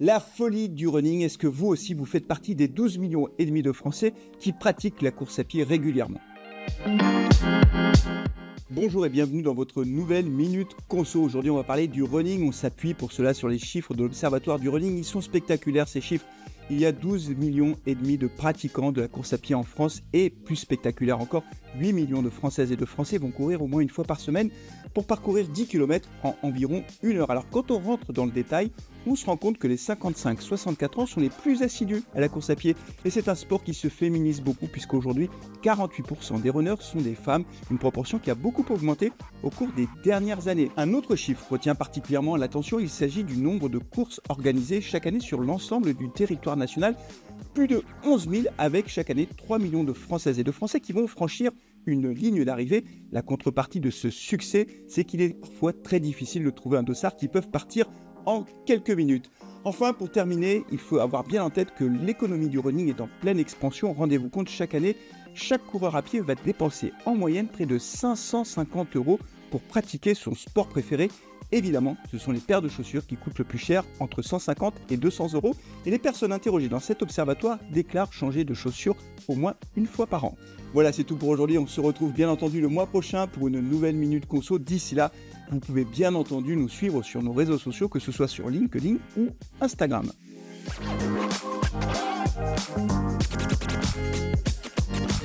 La folie du running, est-ce que vous aussi vous faites partie des 12,5 millions de Français qui pratiquent la course à pied régulièrement? Bonjour et bienvenue dans votre nouvelle Minute Conso. Aujourd'hui, on va parler du running. On s'appuie pour cela sur les chiffres de l'Observatoire du running. Ils sont spectaculaires, ces chiffres. Il y a 12,5 millions de pratiquants de la course à pied en France et plus spectaculaire encore, 8 millions de Françaises et de Français vont courir au moins une fois par semaine pour parcourir 10 km en environ 1 heure. Alors quand on rentre dans le détail, on se rend compte que les 55-64 ans sont les plus assidus à la course à pied. Et c'est un sport qui se féminise beaucoup puisqu'aujourd'hui, 48% des runners sont des femmes, une proportion qui a beaucoup augmenté au cours des dernières années. Un autre chiffre retient particulièrement l'attention, il s'agit du nombre de courses organisées chaque année sur l'ensemble du territoire national. Plus de 11 000 avec chaque année 3 millions de Françaises et de Français qui vont franchir une ligne d'arrivée. La contrepartie de ce succès, c'est qu'il est parfois très difficile de trouver un dossard qui peuvent partir en quelques minutes. Enfin, pour terminer, il faut avoir bien en tête que l'économie du running est en pleine expansion. Rendez-vous compte, chaque année, chaque coureur à pied va dépenser en moyenne près de 550 € pour pratiquer son sport préféré. Évidemment, ce sont les paires de chaussures qui coûtent le plus cher, entre 150 et 200 €. Et les personnes interrogées dans cet observatoire déclarent changer de chaussures au moins une fois par an. Voilà, c'est tout pour aujourd'hui. On se retrouve bien entendu le mois prochain pour une nouvelle Minute Conso. D'ici là, vous pouvez bien entendu nous suivre sur nos réseaux sociaux, que ce soit sur LinkedIn ou Instagram.